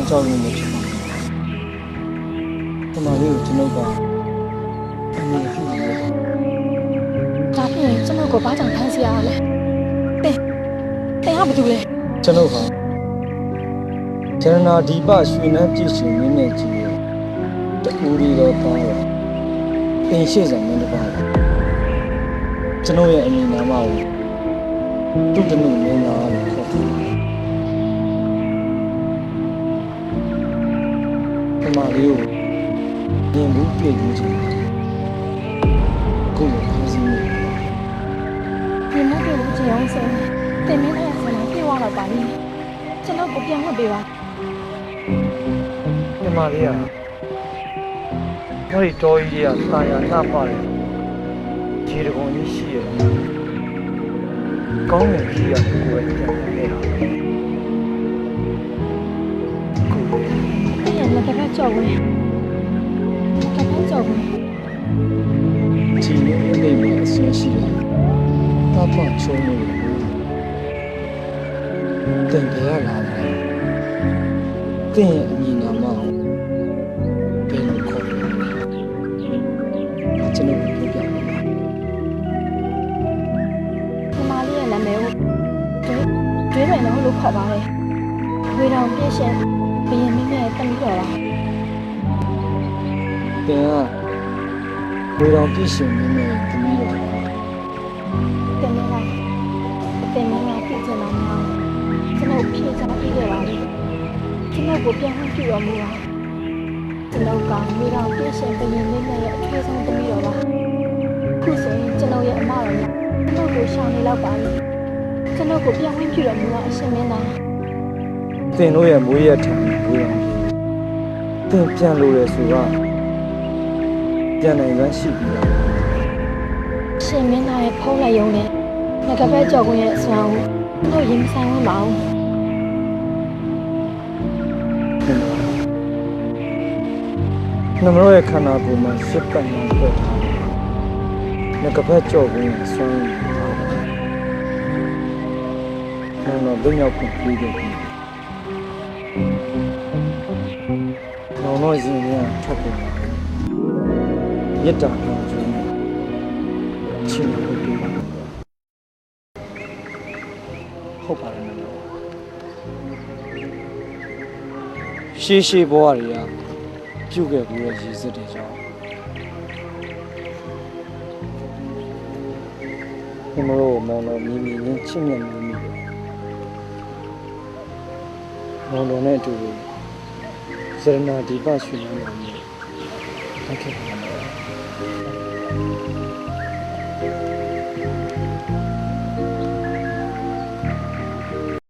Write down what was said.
ကြောက်ရွံ့နေဖြစ်ပါမယ်။ဒီမှာလေးကိုကျွန်တော်ကအမြင်ရှိနေတယ်။ဒါဖြင့်ကျွန်တော်ကိုဘာကြောင့်ဖမ်းဆီးရအောင်လဲ။တင်ကဘာလုပ်လဲ။ ကျွန်တော်ကကျရနာဒီပရွှေနှမ်းပြည့်ရှင်မင်းနဲ့ကြီးရဲ့တူရီတော်တောင်းတော့အင်းရှိဆောင်မင်းတစ်ပါးပါကျွန်တော်ရဲ့အမည်နာမကိုတုတနုမင်းသားလို့ခေါ်တယ်။ဒီမှာလေးကိုမြင်ဘူးပြည့်ယူချင်တယ်။ကိုယ်ကိုဖမ်းဆီးနေတယ်။ဒီနေ့ကိုကြည့်အောင်ဆိုတင်မင်းနဲ့ဆန္ဒပြေသွားတော့ပါလိမ့်မယ်။ကျွန်တော်ကိုပြန်လွှတ်ပေးပါ။ ဒီမှာလေးကဟိုဒီတော်ကြီးကစာရနှပါတယ်ခြေတကုံကြီးရှိရတယ်ကောင်းတယ်ကြီးရတယ်ကိုယ်ပဲကြံနေတာကိုယ်အဲ့ရလက်ကပဲကြောက်ဝင်လက်ကပဲကြောက်ဝင် ကြည်နေနေနေအဆင်းရှိတယ်တာပချုံနေတယ်တင်ကြရလာတယ်တင်ရဲ့အညီနာမကိုဘယ်လိုခေါ်လဲကျွန်တော်ပြောပြပါမယ်ဒီမာလေးရဲ့နာမည်ကိုတွေးတယ်နော်လို့ခေါ်ပါတယ်။ဝေတော်ပြည့်ရှင်ဘယင်မင်းရဲ့တမီးတော်လားတင်ကဝေတော်ပြည့်ရှင်မင်းနဲ့တမီးတော်ပါ။တင်မင်းကပြည့်ချင်တာများကျွန်တော်ဖြေချပြီးခဲ့ပါလေ။ကျွန်တော်ကိုပြန်ခွင့်ပြုတော်မူပါ။ကျွန်တော်ကဝေတော်ပြည့်ရှင်ဘယင်မင်းရဲ့အထွေးဆုံးတမီးတော်ပါ။ခုဆိုရင်ကျွန်တော်ရဲ့အမတော်ကကျွန်တော်ကိုရှောင်နေတော့ပါလေ။ကျွန်တော်ကိုပြန်ခွင့်ပြုတော်မူပါအရှင်မင်းသား။တင်တို့ရဲ့မွေးရထံဝေတော်တင်ပြန်လို့ရဆိုတော့ပြန်နိုင်ရရှိပြီလား။ရှင်မင်းသားရဲ့ဖုံးလိုက်ရုံနဲ့ငကပဲကြောက်ခွင့်ရဲ့အစွမ်းကိုကျွန်တော်ရင်ဆိုင်ဝင်ပါအောင်။နမရောရဲ့ခန္ဓာကိုယ်မှာရှစ်ပတ်မှန်ပတ်ထားတယ်။ငကဖက်ကြောက်ဝင်ဆွမ်းနေတယ်။နော်ဘယ်ရောက်ပြန်ပြေးတယ်။နော်ရင်ရထပ်ပြန်။မြတ်တာကောင်းကျွန်းချင်းလို့ပြောတာ။ဟုတ်ပါတယ်နော်။ရှေးဘဝတွေကပြုတ်ခဲ့ပြီးတော့ရည်စက်တယ်ကြောင့်ဒီမလို့မောင်တော်မြင်းမြင်းချင်းမြတ်မြင်းမြင်းမောင်တော်နဲ့အတူစရဏဒီပရွှေလန်းတော်မြင်းတက်ခဲ့ပါမယ်